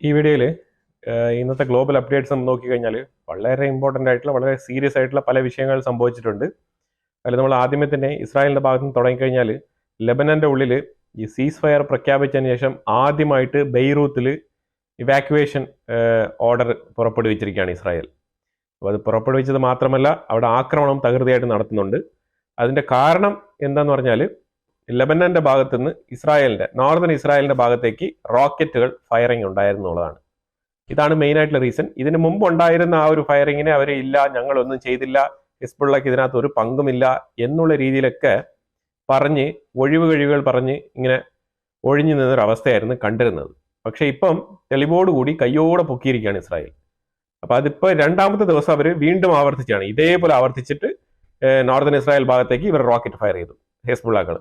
ഈ വീഡിയോയിൽ ഇന്നത്തെ ഗ്ലോബൽ അപ്ഡേറ്റ്സ് നമ്മൾ നോക്കിക്കഴിഞ്ഞാൽ വളരെ ഇമ്പോർട്ടൻ്റ് ആയിട്ടുള്ള വളരെ സീരിയസ് ആയിട്ടുള്ള പല വിഷയങ്ങൾ സംഭവിച്ചിട്ടുണ്ട്. അതിൽ നമ്മൾ ആദ്യമേ തന്നെ ഇസ്രായേലിൻ്റെ ഭാഗത്ത് നിന്ന് തുടങ്ങിക്കഴിഞ്ഞാൽ ലെബനൻ്റെ ഉള്ളിൽ ഈ സീസ് ഫയർ പ്രഖ്യാപിച്ചതിന് ശേഷം ആദ്യമായിട്ട് ബെയ്റൂത്തിൽ ഇവാക്യുവേഷൻ ഓർഡർ പുറപ്പെടുവിച്ചിരിക്കുകയാണ് ഇസ്രായേൽ. അപ്പോൾ അത് പുറപ്പെടുവിച്ചത് മാത്രമല്ല, അവിടെ ആക്രമണം തകൃതിയായിട്ട് നടത്തുന്നുണ്ട്. അതിൻ്റെ കാരണം എന്താന്ന് പറഞ്ഞാൽ ലെബനന്റെ ഭാഗത്തുനിന്ന് ഇസ്രായേലിന്റെ നോർത്തേൺ ഇസ്രായേലിന്റെ ഭാഗത്തേക്ക് റോക്കറ്റുകൾ ഫയറിംഗ് ഉണ്ടായിരുന്നു എന്നുള്ളതാണ്. ഇതാണ് മെയിൻ ആയിട്ടുള്ള റീസൺ. ഇതിന് മുമ്പ് ഉണ്ടായിരുന്ന ആ ഒരു ഫയറിങ്ങിനെ അവർ ഇല്ല, ഞങ്ങളൊന്നും ചെയ്തില്ല, ഹിസ്ബുള്ളക്ക് ഇതിനകത്ത് ഒരു പങ്കുമില്ല എന്നുള്ള രീതിയിലൊക്കെ പറഞ്ഞ് ഒഴിവുകൾ പറഞ്ഞ് ഇങ്ങനെ ഒഴിഞ്ഞു നിന്നൊരു അവസ്ഥയായിരുന്നു കണ്ടിരുന്നത്. പക്ഷെ ഇപ്പം തെളിവോടുകൂടി കയ്യോടെ പൊക്കിയിരിക്കുകയാണ് ഇസ്രായേൽ. അപ്പൊ അതിപ്പോ രണ്ടാമത്തെ ദിവസം അവർ വീണ്ടും ആവർത്തിച്ചാണ്, ഇതേപോലെ ആവർത്തിച്ചിട്ട് നോർത്തേൺ ഇസ്രായേൽ ഭാഗത്തേക്ക് ഇവർ റോക്കറ്റ് ഫയർ ചെയ്തു ഹിസ്ബുള്ളകൾ.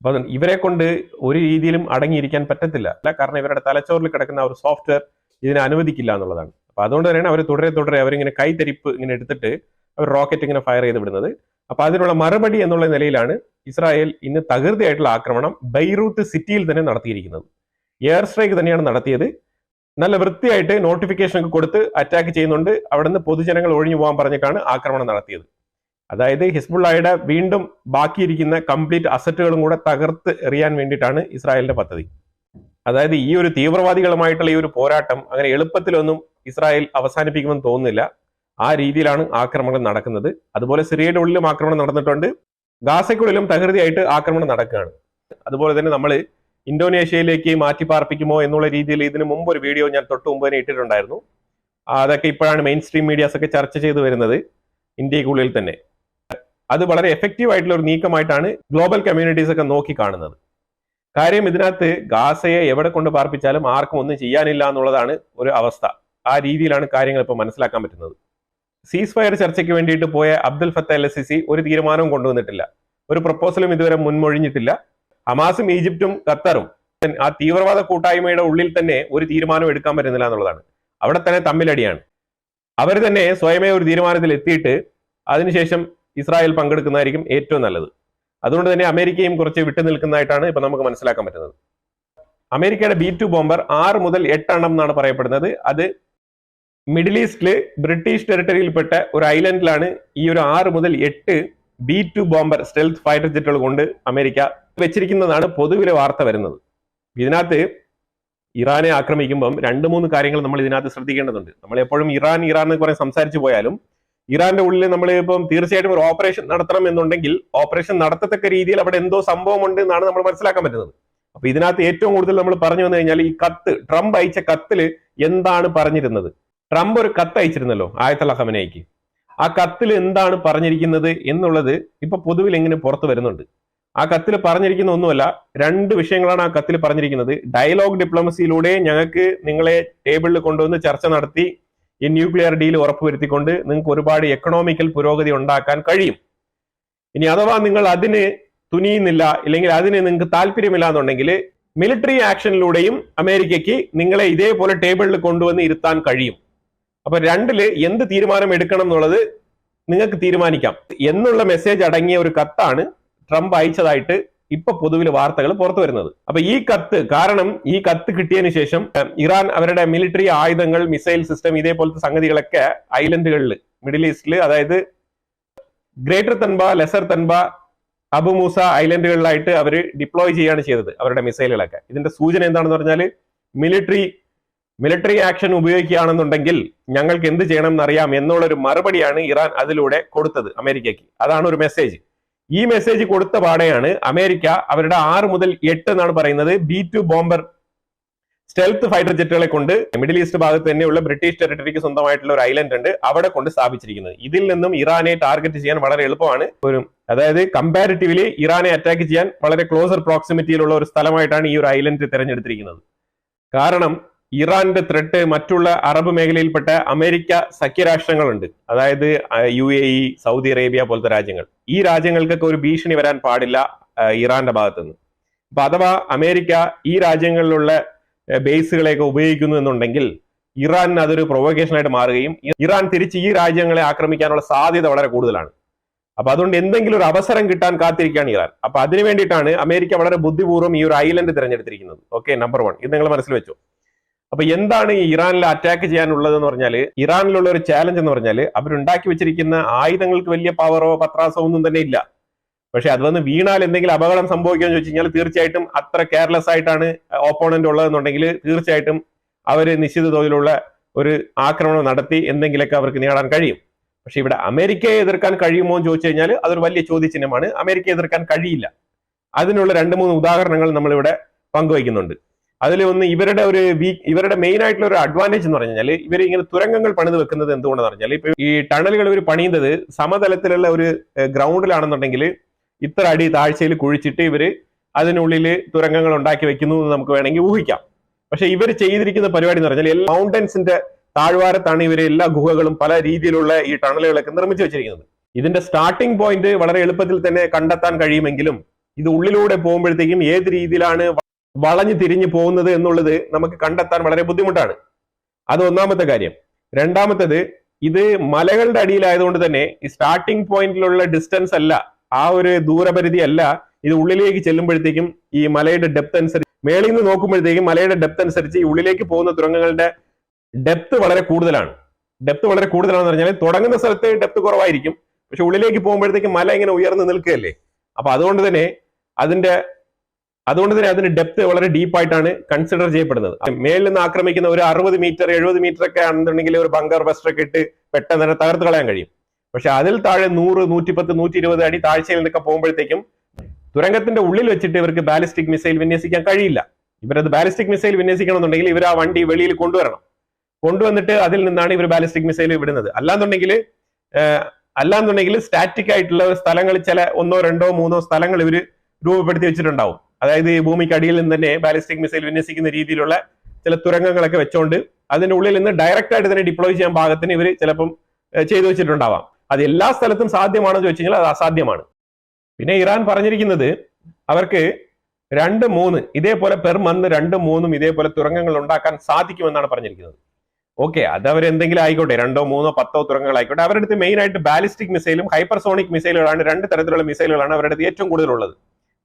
അപ്പൊ ഇവരെ കൊണ്ട് ഒരു രീതിയിലും അടങ്ങിയിരിക്കാൻ പറ്റത്തില്ല, കാരണം ഇവരുടെ തലച്ചോറിൽ കിടക്കുന്ന ഒരു സോഫ്റ്റ്വെയർ ഇതിനെ അനുവദിക്കില്ല എന്നുള്ളതാണ്. അപ്പൊ അതുകൊണ്ട് തന്നെയാണ് അവർ തുടരെ അവരിങ്ങനെ കൈത്തരിപ്പ് ഇങ്ങനെ എടുത്തിട്ട് അവർ റോക്കറ്റ് ഇങ്ങനെ ഫയർ ചെയ്ത് വിടുന്നത്. അപ്പൊ അതിനുള്ള മറുപടി എന്നുള്ള നിലയിലാണ് ഇസ്രായേൽ ഇന്ന് തകൃതിയായിട്ടുള്ള ആക്രമണം ബെയ്റൂത്ത് സിറ്റിയിൽ തന്നെ നടത്തിയിരിക്കുന്നത്. എയർ സ്ട്രൈക്ക് തന്നെയാണ് നടത്തിയത്. നല്ല വൃത്തിയായിട്ട് നോട്ടിഫിക്കേഷൻ ഒക്കെ കൊടുത്ത് അറ്റാക്ക് ചെയ്യുന്നുണ്ട്. അവിടെ നിന്ന് പൊതുജനങ്ങൾ ഒഴിഞ്ഞു പോകാൻ പറഞ്ഞിട്ടാണ് ആക്രമണം നടത്തിയത്. അതായത് ഹിസ്ബുള്ളയുടെ വീണ്ടും ബാക്കിയിരിക്കുന്ന കംപ്ലീറ്റ് അസറ്റുകളും കൂടെ തകർത്ത് എറിയാൻ വേണ്ടിയിട്ടാണ് ഇസ്രായേലിന്റെ പദ്ധതി. അതായത് ഈ ഒരു തീവ്രവാദികളുമായിട്ടുള്ള ഈ ഒരു പോരാട്ടം അങ്ങനെ എളുപ്പത്തിലൊന്നും ഇസ്രായേൽ അവസാനിപ്പിക്കുമെന്ന് തോന്നുന്നില്ല. ആ രീതിയിലാണ് ആക്രമണം നടക്കുന്നത്. അതുപോലെ സിറിയയുടെ ഉള്ളിലും ആക്രമണം നടന്നിട്ടുണ്ട്, ഗാസയ്ക്കുള്ളിലും തകൃതിയായിട്ട് ആക്രമണം നടക്കുകയാണ്. അതുപോലെ തന്നെ നമ്മൾ ഇന്തോനേഷ്യയിലേക്ക് മാറ്റി പാർപ്പിക്കുമോ എന്നുള്ള രീതിയിൽ ഇതിനു മുമ്പ് ഒരു വീഡിയോ ഞാൻ തൊട്ട് മുമ്പ് തന്നെ ഇട്ടിട്ടുണ്ടായിരുന്നു. അതൊക്കെ ഇപ്പോഴാണ് മെയിൻ സ്ട്രീം മീഡിയാസ് ഒക്കെ ചർച്ച ചെയ്തു വരുന്നത് ഇന്ത്യക്കുള്ളിൽ തന്നെ. അത് വളരെ എഫക്റ്റീവ് ആയിട്ടുള്ള ഒരു നീക്കമായിട്ടാണ് ഗ്ലോബൽ കമ്മ്യൂണിറ്റീസ് ഒക്കെ നോക്കി കാണുന്നത്. കാര്യം ഇതിനകത്ത് ഗാസയെ എവിടെ കൊണ്ട് പാർപ്പിച്ചാലും ആർക്കും ഒന്നും ചെയ്യാനില്ല എന്നുള്ളതാണ് ഒരു അവസ്ഥ. ആ രീതിയിലാണ് കാര്യങ്ങൾ ഇപ്പോൾ മനസ്സിലാക്കാൻ പറ്റുന്നത്. സീസ് ഫയർ ചർച്ചയ്ക്ക് വേണ്ടിയിട്ട് പോയ അബ്ദുൽ ഫത്ത അൽ സിസി ഒരു തീരുമാനവും കൊണ്ടുവന്നിട്ടില്ല, ഒരു പ്രപ്പോസലും ഇതുവരെ മുൻമൊഴിഞ്ഞിട്ടില്ല. ഹമാസും ഈജിപ്തും ഖത്തറും ആ തീവ്രവാദ കൂട്ടായ്മയുടെ ഉള്ളിൽ തന്നെ ഒരു തീരുമാനം എടുക്കാൻ പറ്റുന്നില്ല എന്നുള്ളതാണ്. അവിടെ തന്നെ തമ്മിലടിയാണ്. അവർ തന്നെ സ്വയമേ ഒരു തീരുമാനത്തിൽ എത്തിയിട്ട് അതിനുശേഷം ഇസ്രായേൽ പങ്കെടുക്കുന്നതായിരിക്കും ഏറ്റവും നല്ലത്. അതുകൊണ്ട് തന്നെ അമേരിക്കയും കുറച്ച് വിട്ടു നിൽക്കുന്നതായിട്ടാണ് ഇപ്പൊ നമുക്ക് മനസ്സിലാക്കാൻ പറ്റുന്നത്. അമേരിക്കയുടെ B-2 ബോംബർ 6 മുതൽ 8 എണ്ണം എന്നാണ് പറയപ്പെടുന്നത്. അത് മിഡിൽ ഈസ്റ്റില് ബ്രിട്ടീഷ് ടെറിട്ടറിയിൽപ്പെട്ട ഒരു ഐലൻഡിലാണ് ഈ ഒരു 6 മുതൽ 8 B-2 ബോംബർ സ്റ്റെൽത്ത് ഫൈറ്റർ ജെറ്റുകൾ കൊണ്ട് അമേരിക്ക വെച്ചിരിക്കുന്നതാണ് പൊതുവിലെ വാർത്ത വരുന്നത്. ഇതിനകത്ത് ഇറാനെ ആക്രമിക്കുമ്പം 2-3 കാര്യങ്ങൾ നമ്മൾ ഇതിനകത്ത് ശ്രദ്ധിക്കേണ്ടതുണ്ട്. നമ്മൾ എപ്പോഴും ഇറാൻ എന്ന് പറഞ്ഞ് സംസാരിച്ചു പോയാലും ഇറാന്റെ ഉള്ളിൽ നമ്മൾ ഇപ്പം തീർച്ചയായിട്ടും ഒരു ഓപ്പറേഷൻ നടത്തണം എന്നുണ്ടെങ്കിൽ ഓപ്പറേഷൻ നടത്തത്തക്ക രീതിയിൽ അവിടെ എന്തോ സംഭവമുണ്ട് എന്നാണ് നമ്മൾ മനസ്സിലാക്കാൻ പറ്റുന്നത്. അപ്പൊ ഇതിനകത്ത് ഏറ്റവും കൂടുതൽ നമ്മൾ പറഞ്ഞു വന്നു കഴിഞ്ഞാൽ ഈ കത്ത്, ട്രംപ് അയച്ച കത്തില് എന്താണ് പറഞ്ഞിരുന്നത്? ട്രംപ് ഒരു കത്ത് അയച്ചിരുന്നല്ലോ ആയത്തുള്ള ഖമനേയ്ക്ക്. ആ കത്തിൽ എന്താണ് പറഞ്ഞിരിക്കുന്നത് എന്നുള്ളത് ഇപ്പൊ പൊതുവിൽ എങ്ങനെ പുറത്തു വരുന്നുണ്ട്. ആ കത്തിൽ പറഞ്ഞിരിക്കുന്ന ഒന്നുമല്ല, 2 വിഷയങ്ങളാണ് ആ കത്തിൽ പറഞ്ഞിരിക്കുന്നത്. ഡയലോഗ് ഡിപ്ലോമസിയിലൂടെ ഞങ്ങൾക്ക് നിങ്ങളെ ടേബിളിൽ കൊണ്ടുവന്ന് ചർച്ച നടത്തി ഈ ന്യൂക്ലിയർ ഡീൽ ഉറപ്പുവരുത്തിക്കൊണ്ട് നിങ്ങൾക്ക് ഒരുപാട് എക്കണോമിക്കൽ പുരോഗതി ഉണ്ടാക്കാൻ കഴിയും. ഇനി അഥവാ നിങ്ങൾ അതിന് തുനിയുന്നില്ല, ഇല്ലെങ്കിൽ അതിന് നിങ്ങൾക്ക് താല്പര്യമില്ല എന്നുണ്ടെങ്കിൽ മിലിറ്ററി ആക്ഷനിലൂടെയും അമേരിക്കയ്ക്ക് നിങ്ങളെ ഇതേപോലെ ടേബിളിൽ കൊണ്ടുവന്ന് ഇരുത്താൻ കഴിയും. അപ്പൊ 2-ല് എന്ത് തീരുമാനം എടുക്കണം എന്നുള്ളത് നിങ്ങൾക്ക് തീരുമാനിക്കാം എന്നുള്ള മെസ്സേജ് അടങ്ങിയ ഒരു കത്താണ് ട്രംപ് അയച്ചതായിട്ട് ഇപ്പൊ പൊതുവിൽ വാർത്തകൾ പുറത്തു വരുന്നത്. അപ്പൊ ഈ കത്ത് കിട്ടിയതിനു ശേഷം ഇറാൻ അവരുടെ മിലിറ്ററി ആയുധങ്ങൾ, മിസൈൽ സിസ്റ്റം, ഇതേപോലത്തെ സംഗതികളൊക്കെ ഐലൻഡുകളിൽ മിഡിൽ ഈസ്റ്റില്, അതായത് ഗ്രേറ്റർ തൻബ, ലെസർ തൻബ, അബു മൂസ ഐലൻഡുകളിലായിട്ട് അവർ ഡിപ്ലോയ് ചെയ്യാണ് ചെയ്തത് അവരുടെ മിസൈലുകളൊക്കെ. ഇതിന്റെ സൂചന എന്താണെന്ന് പറഞ്ഞാൽ മിലിറ്ററി ആക്ഷൻ ഉപയോഗിക്കുകയാണെന്നുണ്ടെങ്കിൽ ഞങ്ങൾക്ക് എന്ത് ചെയ്യണം എന്നറിയാം എന്നുള്ളൊരു മറുപടിയാണ് ഇറാൻ അതിലൂടെ കൊടുത്തത് അമേരിക്കയ്ക്ക്. അതാണ് ഒരു മെസ്സേജ്. ഈ മെസ്സേജ് കൊടുത്ത പാടെയാണ് അമേരിക്ക അവരുടെ 6 മുതൽ 8 എന്നാണ് പറയുന്നത് B-2 ബോംബർ സ്റ്റെൽത്ത് ഫൈറ്റർ ജെറ്റുകളെ കൊണ്ട് മിഡിൽ ഈസ്റ്റ് ഭാഗത്ത് തന്നെയുള്ള ബ്രിട്ടീഷ് ടെറിട്ടറിക്ക് സ്വന്തമായിട്ടുള്ള ഒരു ഐലൻഡ് ഉണ്ട്, അവിടെ കൊണ്ട് സ്ഥാപിച്ചിരിക്കുന്നത്. ഇതിൽ നിന്നും ഇറാനെ ടാർഗറ്റ് ചെയ്യാൻ വളരെ എളുപ്പമാണ്. അതായത് കമ്പാരിറ്റീവ്ലി ഇറാനെ അറ്റാക്ക് ചെയ്യാൻ വളരെ ക്ലോസർ പ്രോക്സിമിറ്റിയിലുള്ള ഒരു സ്ഥലമായിട്ടാണ് ഈ ഒരു ഐലൻഡ് തിരഞ്ഞെടുത്തിരിക്കുന്നത്. കാരണം ഇറാന്റെ ത്രെട്ട് മറ്റുള്ള അറബ് മേഖലയിൽപ്പെട്ട അമേരിക്ക സഖ്യരാഷ്ട്രങ്ങളുണ്ട്, അതായത് UAE, സൗദി അറേബ്യ പോലത്തെ രാജ്യങ്ങൾ. ഈ രാജ്യങ്ങൾക്കൊക്കെ ഒരു ഭീഷണി വരാൻ പാടില്ല ഇറാന്റെ ഭാഗത്തുനിന്ന്. അപ്പൊ അഥവാ അമേരിക്ക ഈ രാജ്യങ്ങളിലുള്ള ബേസുകളെയൊക്കെ ഉപയോഗിക്കുന്നു എന്നുണ്ടെങ്കിൽ ഇറാൻ അതൊരു പ്രൊവോക്കേഷനായിട്ട് മാറുകയും ഇറാൻ തിരിച്ച് ഈ രാജ്യങ്ങളെ ആക്രമിക്കാനുള്ള സാധ്യത വളരെ കൂടുതലാണ്. അപ്പൊ അതുകൊണ്ട് എന്തെങ്കിലും ഒരു അവസരം കിട്ടാൻ കാത്തിരിക്കുകയാണ് ഇറാൻ. അപ്പൊ അതിനു വേണ്ടിയിട്ടാണ് അമേരിക്ക വളരെ ബുദ്ധിപൂർവ്വം ഈ ഒരു ഐലൻഡ് തിരഞ്ഞെടുത്തിരിക്കുന്നത്. ഓക്കെ, നമ്പർ 1 ഇത് നിങ്ങൾ മനസ്സിൽ വെച്ചോ. അപ്പൊ എന്താണ് ഈ ഇറാനിൽ അറ്റാക്ക് ചെയ്യാനുള്ളത് എന്ന് പറഞ്ഞാൽ, ഇറാനിലുള്ള ഒരു ചാലഞ്ച് എന്ന് പറഞ്ഞാൽ അവരുണ്ടാക്കി വെച്ചിരിക്കുന്ന ആയുധങ്ങൾക്ക് വലിയ പവറോ പത്രാസോ ഒന്നും തന്നെ ഇല്ല. പക്ഷെ അത് വന്ന് വീണാൽ എന്തെങ്കിലും അപകടം സംഭവിക്കുമെന്ന് ചോദിച്ചു കഴിഞ്ഞാൽ തീർച്ചയായിട്ടും അത്ര കെയർലെസ് ആയിട്ടാണ് ഓപ്പോണന്റ് ഉള്ളതെന്നുണ്ടെങ്കിൽ തീർച്ചയായിട്ടും അവര് നിശ്ചിത തോതിലുള്ള ഒരു ആക്രമണം നടത്തി എന്തെങ്കിലുമൊക്കെ അവർക്ക് നേടാൻ കഴിയും. പക്ഷെ ഇവിടെ അമേരിക്കയെ എതിർക്കാൻ കഴിയുമോ എന്ന് ചോദിച്ചു കഴിഞ്ഞാൽ അതൊരു വലിയ ചോദ്യചിഹ്നമാണ്. അമേരിക്കയെ എതിർക്കാൻ കഴിയില്ല. അതിനുള്ള 2-3 ഉദാഹരണങ്ങൾ നമ്മളിവിടെ പങ്കുവയ്ക്കുന്നുണ്ട്. അതിൽ ഒന്ന്, ഇവരുടെ മെയിൻ ആയിട്ടുള്ള ഒരു അഡ്വാൻറ്റേജ് എന്ന് പറഞ്ഞാൽ ഇവർ ഇങ്ങനെ തുരങ്കങ്ങൾ പണിത് വെക്കുന്നത് എന്തുകൊണ്ടെന്ന് പറഞ്ഞാൽ, ഇപ്പൊ ഈ ടണലുകൾ ഇവർ പണിയുന്നത് സമതലത്തിലുള്ള ഒരു ഗ്രൗണ്ടിലാണെന്നുണ്ടെങ്കിൽ ഇത്ര അടി താഴ്ചയിൽ കുഴിച്ചിട്ട് ഇവര് അതിനുള്ളിൽ തുരങ്കങ്ങൾ ഉണ്ടാക്കി വെക്കുന്നു എന്ന് നമുക്ക് വേണമെങ്കിൽ ഊഹിക്കാം. പക്ഷെ ഇവർ ചെയ്തിരിക്കുന്ന പരിപാടി എന്ന് പറഞ്ഞാൽ എല്ലാ മൗണ്ടൻസിന്റെ താഴ്വാരത്താണ് ഇവർ എല്ലാ ഗുഹകളും പല രീതിയിലുള്ള ഈ ടണലുകളൊക്കെ നിർമ്മിച്ചു വെച്ചിരിക്കുന്നത്. ഇതിന്റെ സ്റ്റാർട്ടിംഗ് പോയിന്റ് വളരെ എളുപ്പത്തിൽ തന്നെ കണ്ടെത്താൻ കഴിയുമെങ്കിലും ഇത് ഉള്ളിലൂടെ പോകുമ്പോഴത്തേക്കും ഏത് രീതിയിലാണ് വളഞ്ഞു തിരിഞ്ഞു പോകുന്നത് എന്നുള്ളത് നമുക്ക് കണ്ടെത്താൻ വളരെ ബുദ്ധിമുട്ടാണ്. അത് ഒന്നാമത്തെ കാര്യം. രണ്ടാമത്തേത്, ഇത് മലകളുടെ അടിയിലായതുകൊണ്ട് തന്നെ ഈ സ്റ്റാർട്ടിംഗ് പോയിന്റിലുള്ള ഡിസ്റ്റൻസ് അല്ല, ആ ഒരു ദൂരപരിധി അല്ല, ഇത് ഉള്ളിലേക്ക് ചെല്ലുമ്പോഴത്തേക്കും ഈ മലയുടെ ഡെപ്ത് അനുസരിച്ച് മേളിൽ നിന്ന് നോക്കുമ്പോഴത്തേക്കും മലയുടെ ഡെപ്ത് അനുസരിച്ച് ഈ ഉള്ളിലേക്ക് പോകുന്ന തുരങ്കങ്ങളുടെ ഡെപ്ത് വളരെ കൂടുതലാണ്. ഡെപ്ത് വളരെ കൂടുതലാണെന്ന് പറഞ്ഞാൽ തുടങ്ങുന്ന സ്ഥലത്ത് ഡെപ്ത് കുറവായിരിക്കും, പക്ഷെ ഉള്ളിലേക്ക് പോകുമ്പോഴത്തേക്കും മല ഇങ്ങനെ ഉയർന്നു നിൽക്കുകയല്ലേ. അപ്പൊ അതുകൊണ്ട് തന്നെ അതിന്റെ ഡെപ്ത് വളരെ ഡീപ്പായിട്ടാണ് കൺസിഡർ ചെയ്യപ്പെടുന്നത്. മേളിൽ നിന്ന് ആക്രമിക്കുന്ന ഒരു 60 മീറ്റർ 70 മീറ്റർ ഒക്കെ ആണെന്നുണ്ടെങ്കിൽ ഒരു ബങ്കർ ബസ്റ്ററൊക്കെ ഇട്ട് പെട്ടെന്ന് തന്നെ തകർത്ത് കളയാൻ കഴിയും. പക്ഷെ അതിൽ താഴെ 100, 110, 120 അടി താഴ്ചയിൽ നിന്നൊക്കെ പോകുമ്പോഴത്തേക്കും തുരങ്കത്തിന്റെ ഉള്ളിൽ വെച്ചിട്ട് ഇവർക്ക് ബാലിസ്റ്റിക് മിസൈൽ വിന്യസിക്കാൻ കഴിയില്ല. ഇവരത് ബാലിസ്റ്റിക് മിസൈൽ വിന്യസിക്കണമെന്നുണ്ടെങ്കിൽ ഇവർ ആ വണ്ടി വെളിയിൽ കൊണ്ടുവന്നിട്ട് അതിൽ നിന്നാണ് ഇവർ ബാലിസ്റ്റിക് മിസൈൽ വിടുന്നത്. അല്ലാന്നുണ്ടെങ്കിൽ സ്റ്റാറ്റിക് ആയിട്ടുള്ള സ്ഥലങ്ങൾ ചില 1, 2, 3 സ്ഥലങ്ങൾ ഇവർ രൂപപ്പെടുത്തി വെച്ചിട്ടുണ്ടാവും. അതായത് ഈ ഭൂമിക്ക് അടിയിൽ നിന്ന് തന്നെ ബാലിസ്റ്റിക് മിസൈൽ വിന്യസിക്കുന്ന രീതിയിലുള്ള ചില തുരങ്കങ്ങളൊക്കെ വെച്ചുകൊണ്ട് അതിന്റെ ഉള്ളിൽ നിന്ന് ഡയറക്റ്റ് ആയിട്ട് തന്നെ ഡിപ്ലോയ് ചെയ്യാൻ പാകത്തിന് ഇവർ ചിലപ്പം ചെയ്തു വെച്ചിട്ടുണ്ടാവാം. അത് എല്ലാ സ്ഥലത്തും സാധ്യമാണെന്ന് ചോദിച്ചു കഴിഞ്ഞാൽ അത് അസാധ്യമാണ്. പിന്നെ ഇറാൻ പറഞ്ഞിരിക്കുന്നത് അവർക്ക് 2-3 ഇതേപോലെ പെർ മന്ത് 2-3 ഇതേപോലെ തുരങ്കങ്ങൾ ഉണ്ടാക്കാൻ സാധിക്കുമെന്നാണ് പറഞ്ഞിരിക്കുന്നത്. ഓക്കെ, അത് അവരെന്തെങ്കിലും ആയിക്കോട്ടെ, 2, 3, 10 തുരങ്കങ്ങൾ ആയിക്കോട്ടെ. അവരുടെ അടുത്ത് മെയിൻ ആയിട്ട് ബാലിസ്റ്റിക് മിസൈലും ഹൈപ്പർസോണിക് മിസൈലുകളാണ്, 2 തരത്തിലുള്ള മിസൈലുകളാണ് അവരുടെ അടുത്ത് ഏറ്റവും കൂടുതലുള്ളത്.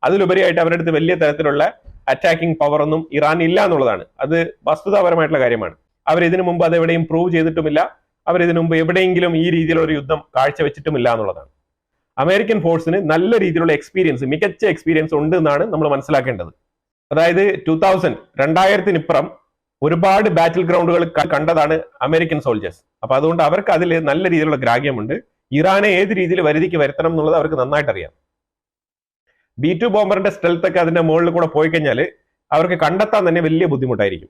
അതിലുപരിയായിട്ട് അവരുടെ അടുത്ത് വലിയ തരത്തിലുള്ള അറ്റാക്കിംഗ് പവർ ഒന്നും ഇറാൻ ഇല്ല എന്നുള്ളതാണ്. അത് വസ്തുതാപരമായിട്ടുള്ള കാര്യമാണ്. അവർ ഇതിനു മുമ്പ് അത് എവിടെയും പ്രൂവ് ചെയ്തിട്ടുമില്ല. അവർ ഇതിനു മുമ്പ് എവിടെയെങ്കിലും ഈ രീതിയിലുള്ള ഒരു യുദ്ധം കാഴ്ചവെച്ചിട്ടുമില്ല എന്നുള്ളതാണ്. അമേരിക്കൻ ഫോഴ്സിന് നല്ല രീതിയിലുള്ള മികച്ച എക്സ്പീരിയൻസ് ഉണ്ട് എന്നാണ് നമ്മൾ മനസ്സിലാക്കേണ്ടത്. അതായത് 2000-ഇപ്പുറം ഒരുപാട് ബാറ്റിൽ ഗ്രൗണ്ടുകൾ കണ്ടതാണ് അമേരിക്കൻ സോൾജേഴ്സ്. അപ്പൊ അതുകൊണ്ട് അവർക്ക് അതിൽ നല്ല രീതിയിലുള്ള ഗ്രാഹ്യമുണ്ട്. ഇറാനെ ഏത് രീതിയിൽ വരുതിക്ക് വരുത്തണം എന്നുള്ളത് അവർക്ക് നന്നായിട്ട് അറിയാം. B-2 ബോംബറിന്റെ സ്റ്റെൽത്ത് ഒക്കെ അതിന്റെ മുകളിൽ കൂടെ പോയി കഴിഞ്ഞാൽ അവർക്ക് കണ്ടെത്താൻ തന്നെ വലിയ ബുദ്ധിമുട്ടായിരിക്കും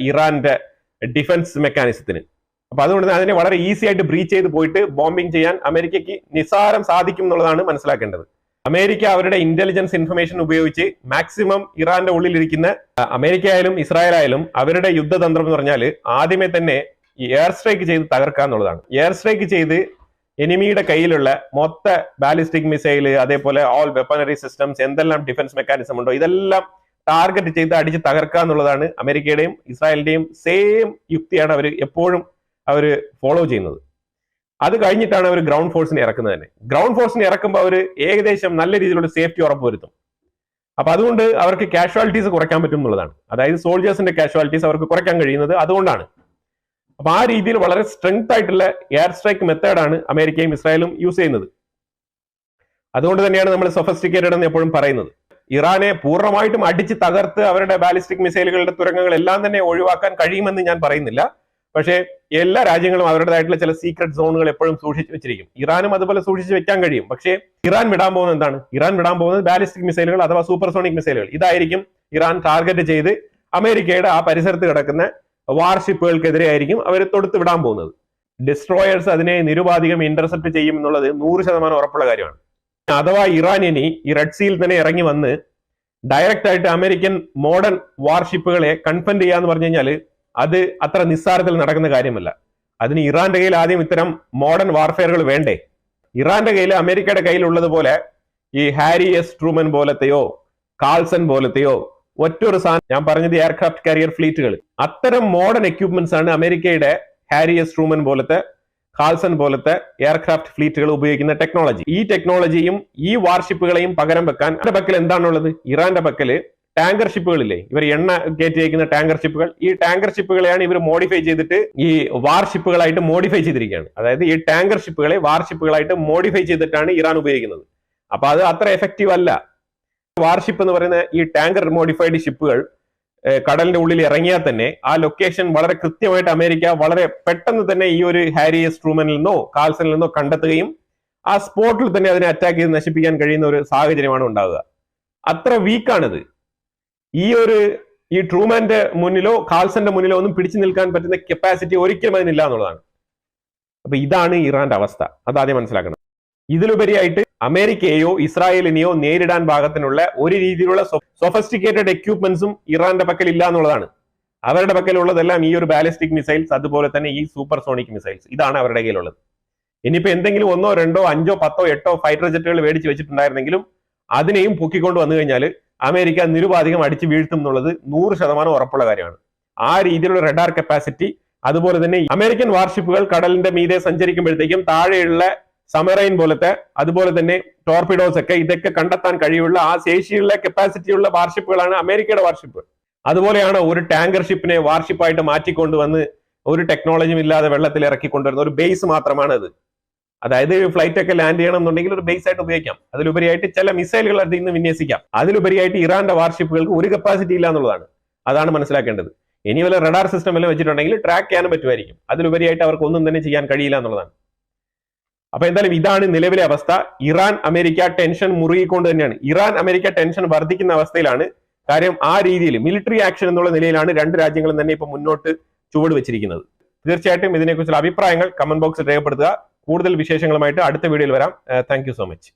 ഇറാന്റെ ഡിഫൻസ് മെക്കാനിസത്തിന്. അപ്പൊ അതുകൊണ്ട് അതിനെ വളരെ ഈസി ആയിട്ട് ബ്രീച്ച് ചെയ്ത് പോയിട്ട് ബോംബിംഗ് ചെയ്യാൻ അമേരിക്കയ്ക്ക് നിസ്സാരം സാധിക്കും എന്നുള്ളതാണ് മനസ്സിലാക്കേണ്ടത്. അമേരിക്ക അവരുടെ ഇന്റലിജൻസ് ഇൻഫർമേഷൻ ഉപയോഗിച്ച് മാക്സിമം ഇറാന്റെ ഉള്ളിലിരിക്കുന്ന അമേരിക്ക ആയാലും ഇസ്രായേൽ ആയാലും അവരുടെ യുദ്ധതന്ത്രം എന്ന് പറഞ്ഞാൽ ആദ്യമേ തന്നെ ഈ എയർ സ്ട്രൈക്ക് ചെയ്ത് തകർക്കുക എന്നുള്ളതാണ്. എയർ സ്ട്രൈക്ക് ചെയ്ത് എനിമിയുടെ കയ്യിലുള്ള മൊത്ത ബാലിസ്റ്റിക് മിസൈൽ, അതേപോലെ ഓൾ വെപ്പണറി സിസ്റ്റംസ്, എന്തെല്ലാം ഡിഫൻസ് മെക്കാനിസം ഉണ്ടോ ഇതെല്ലാം ടാർഗറ്റ് ചെയ്ത് അടിച്ച് തകർക്കുക എന്നുള്ളതാണ് അമേരിക്കയുടെയും ഇസ്രായേലിന്റെയും സെയിം യുക്തിയാണ് എപ്പോഴും അവർ ഫോളോ ചെയ്യുന്നത്. അത് കഴിഞ്ഞിട്ടാണ് അവർ ഗ്രൗണ്ട് ഫോഴ്സിനെ ഇറക്കുന്നത് തന്നെ. ഗ്രൗണ്ട് ഫോഴ്സിനെ ഇറക്കുമ്പോൾ അവർ ഏകദേശം നല്ല രീതിയിലുള്ള സേഫ്റ്റി ഉറപ്പുവരുത്തും. അപ്പൊ അതുകൊണ്ട് അവർക്ക് കാഷ്വാലിറ്റീസ് കുറയ്ക്കാൻ പറ്റും എന്നുള്ളതാണ്. അതായത് സോൾജേഴ്സിന്റെ കാഷ്വാലിറ്റീസ് അവർക്ക് കുറയ്ക്കാൻ കഴിയുന്നത് അതുകൊണ്ടാണ്. അപ്പൊ ആ രീതിയിൽ വളരെ സ്ട്രെങ്ത് ആയിട്ടുള്ള എയർ സ്ട്രൈക്ക് മെത്തേഡാണ് അമേരിക്കയും ഇസ്രായേലും യൂസ് ചെയ്യുന്നത്. അതുകൊണ്ട് തന്നെയാണ് നമ്മൾ സൊഫിസ്റ്റിക്കേറ്റഡ് എന്ന് എപ്പോഴും പറയുന്നത്. ഇറാനെ പൂർണ്ണമായിട്ടും അടിച്ച് തകർത്ത് അവരുടെ ബാലിസ്റ്റിക് മിസൈലുകളുടെ തുരങ്കങ്ങൾ എല്ലാം തന്നെ ഒഴിവാക്കാൻ കഴിയുമെന്ന് ഞാൻ പറയുന്നില്ല. പക്ഷേ എല്ലാ രാജ്യങ്ങളും അവരുടേതായിട്ടുള്ള ചില സീക്രട്ട് സോണുകൾ എപ്പോഴും സൂക്ഷിച്ചു വെച്ചിരിക്കും. ഇറാനും അതുപോലെ സൂക്ഷിച്ചു വെക്കാൻ കഴിയും. പക്ഷേ ഇറാൻ വിടാൻ പോകുന്നത് എന്താണ്? ഇറാൻ വിടാൻ പോകുന്നത് ബാലിസ്റ്റിക് മിസൈലുകൾ അഥവാ സൂപ്പർസോണിക് മിസൈലുകൾ. ഇതായിരിക്കും ഇറാൻ ടാർഗറ്റ് ചെയ്ത് അമേരിക്കയുടെ ആ പരിസരത്ത് കിടക്കുന്ന വാർഷിപ്പുകൾക്കെതിരെ ആയിരിക്കും അവർ തൊടുത്ത് വിടാൻ പോകുന്നത്. ഡിസ്ട്രോയേഴ്സ് അതിനെ നിരുപാധികം ഇന്റർസെപ്റ്റ് ചെയ്യും എന്നുള്ളത് 100% ഉറപ്പുള്ള കാര്യമാണ്. അഥവാ ഇറാൻ ഇനി ഈ റെഡ് സീയിൽ തന്നെ ഇറങ്ങി വന്ന് ഡയറക്റ്റ് ആയിട്ട് അമേരിക്കൻ മോഡേൺ വാർഷിപ്പുകളെ കൺഫ്രണ്ട് ചെയ്യാന്ന് പറഞ്ഞു കഴിഞ്ഞാൽ അത് അത്ര നിസ്സാരത്തിൽ നടക്കുന്ന കാര്യമല്ല. അതിന് ഇറാന്റെ കയ്യിൽ ആദ്യം ഇത്തരം മോഡേൺ വാർഫെയറുകൾ വേണ്ടേ? ഇറാന്റെ കയ്യിൽ അമേരിക്കയുടെ കയ്യിലുള്ളതുപോലെ ഈ ഹാരി എസ് ട്രൂമൻ പോലത്തെയോ കാൾസൺ പോലത്തെയോ ഒറ്റൊരു സാധനം, ഞാൻ പറഞ്ഞത് എയർക്രാഫ്റ്റ് കാരിയർ ഫ്ലീറ്റുകൾ, അത്തരം മോഡേൺ എക്യുപ്മെന്റ്സ് ആണ് അമേരിക്കയുടെ ഹാരി എസ് ട്രൂമൻ പോലത്തെ കാൾസൺ പോലത്തെ എയർക്രാഫ്റ്റ് ഫ്ലീറ്റുകൾ ഉപയോഗിക്കുന്ന ടെക്നോളജി. ഈ ടെക്നോളജിയും ഈ വാർഷിപ്പുകളെയും പകരം വെക്കാൻ അവരുടെ പക്കൽ എന്താണുള്ളത്? ഇറാന്റെ പക്കല് ടാങ്കർ ഷിപ്പുകളില്ലേ, ഇവർ എണ്ണ കയറ്റി അയക്കുന്ന ടാങ്കർ ഷിപ്പുകൾ, ഈ ടാങ്കർ ഷിപ്പുകളെയാണ് ഇവർ മോഡിഫൈ ചെയ്തിട്ട് ഈ വാർ ഷിപ്പുകളായിട്ട് മോഡിഫൈ ചെയ്തിരിക്കുകയാണ്. അതായത് ഈ ടാങ്കർ ഷിപ്പുകളെ വാർ ഷിപ്പുകളായിട്ട് മോഡിഫൈ ചെയ്തിട്ടാണ് ഇറാൻ ഉപയോഗിക്കുന്നത്. അപ്പൊ അത് അത്ര എഫക്റ്റീവ് അല്ല. വാർഷിപ്പ് എന്ന് പറയുന്ന ഈ ടാങ്കർ മോഡിഫൈഡ് ഷിപ്പുകൾ കടലിന്റെ ഉള്ളിൽ ഇറങ്ങിയാൽ തന്നെ ആ ലൊക്കേഷൻ വളരെ കൃത്യമായിട്ട് അമേരിക്ക വളരെ പെട്ടെന്ന് തന്നെ ഈ ഒരു ഹാരി എസ് ട്രൂമനിൽ നിന്നോ കാൾസണിൽ നിന്നോ കണ്ടെത്തുകയും ആ സ്പോട്ടിൽ തന്നെ അതിനെ അറ്റാക്ക് ചെയ്ത് നശിപ്പിക്കാൻ കഴിയുന്ന ഒരു സാഹചര്യമാണ് ഉണ്ടാവുക. അത്ര വീക്കാണിത്. ഈ ട്രൂമാന്റെ മുന്നിലോ കാൾസന്റെ മുന്നിലോ ഒന്നും പിടിച്ചു നിൽക്കാൻ പറ്റുന്ന കപ്പാസിറ്റി ഒരിക്കലും അതിനില്ല എന്നുള്ളതാണ്. അപ്പൊ ഇതാണ് ഇറാന്റെ അവസ്ഥ, അതാദ്യം മനസ്സിലാക്കണം. ഇതിലുപരിയായിട്ട് അമേരിക്കയെയോ ഇസ്രായേലിനെയോ നേരിടാൻ പാകത്തിനുള്ള ഒരു രീതിയിലുള്ള സൊഫസ്റ്റിക്കേറ്റഡ് എക്യുപ്മെന്റ്സും ഇറാന്റെ പക്കൽ ഇല്ല എന്നുള്ളതാണ്. അവരുടെ പക്കലുള്ളതെല്ലാം ഈ ഒരു ബാലിസ്റ്റിക് മിസൈൽസ്, അതുപോലെ തന്നെ ഈ സൂപ്പർസോണിക് മിസൈൽസ്, ഇതാണ് അവരുടെ കയ്യിലുള്ളത്. ഇനിയിപ്പോ എന്തെങ്കിലും 1, 2, 5, 10, 8 ഫൈറ്റർ ജെറ്റുകൾ മേടിച്ച് വെച്ചിട്ടുണ്ടായിരുന്നെങ്കിലും അതിനെയും പൊക്കിക്കൊണ്ട് വന്നു കഴിഞ്ഞാൽ അമേരിക്ക നിരുപാധികം അടിച്ചു വീഴ്ത്തും എന്നുള്ളത് 100% ഉറപ്പുള്ള കാര്യമാണ്. ആ രീതിയിലുള്ള റഡാർ കപ്പാസിറ്റി, അതുപോലെ തന്നെ അമേരിക്കൻ വാർഷിപ്പുകൾ കടലിന്റെ മീതെ സഞ്ചരിക്കുമ്പോഴത്തേക്കും താഴെയുള്ള സമറൈൻ പോലത്തെ, അതുപോലെ തന്നെ ടോർപിഡോസ് ഒക്കെ, ഇതൊക്കെ കണ്ടെത്താൻ കഴിയുള്ള ആ ശേഷിയുള്ള കപ്പാസിറ്റിയുള്ള വാർഷിപ്പുകളാണ് അമേരിക്കയുടെ വാർഷിപ്പ്. അതുപോലെയാണ് ഒരു ടാങ്കർ ഷിപ്പിനെ വാർഷിപ്പായിട്ട് മാറ്റിക്കൊണ്ടുവന്ന് ഒരു ടെക്നോളജിയും ഇല്ലാതെ വെള്ളത്തിൽ ഇറക്കി കൊണ്ടുവരുന്ന ഒരു ബേസ് മാത്രമാണ് അത്. അതായത് ഫ്ലൈറ്റ് ഒക്കെ ലാൻഡ് ചെയ്യണം എന്നുണ്ടെങ്കിൽ ഒരു ബേസ് ആയിട്ട് ഉപയോഗിക്കാം. അതിലുപരിയായിട്ട് ചില മിസൈലുകൾ അതിൽ നിന്ന് വിന്യസിക്കാം. അതിലുപരിയായിട്ട് ഇറാന്റെ വാർഷിപ്പുകൾക്ക് ഒരു കപ്പാസിറ്റി ഇല്ല എന്നുള്ളതാണ്. അതാണ് മനസ്സിലാക്കേണ്ടത്. ഇനി വല്ല റഡാർ സിസ്റ്റം എല്ലാം വെച്ചിട്ടുണ്ടെങ്കിൽ ട്രാക്ക് ചെയ്യാനും പറ്റുമായിരിക്കും. അതിലുപരിയായിട്ട് അവർക്ക് ഒന്നും തന്നെ ചെയ്യാൻ കഴിയില്ല എന്നുള്ളതാണ്. അപ്പൊ എന്തായാലും ഇതാണ് നിലവിലെ അവസ്ഥ. ഇറാൻ അമേരിക്ക ടെൻഷൻ മുറുകിക്കൊണ്ട് തന്നെയാണ്. ഇറാൻ അമേരിക്ക ടെൻഷൻ വർദ്ധിക്കുന്ന അവസ്ഥയിലാണ്. കാര്യം ആ രീതിയിൽ മിലിറ്ററി ആക്ഷൻ എന്നുള്ള നിലയിലാണ് രണ്ട് രാജ്യങ്ങളും തന്നെ ഇപ്പൊ മുന്നോട്ട് ചുവട് വെച്ചിരിക്കുന്നത്. തീർച്ചയായിട്ടും ഇതിനെക്കുറിച്ചുള്ള അഭിപ്രായങ്ങൾ കമന്റ് ബോക്സിൽ രേഖപ്പെടുത്തുക. കൂടുതൽ വിശേഷങ്ങളുമായിട്ട് അടുത്ത വീഡിയോയിൽ വരാം. Thank you so much.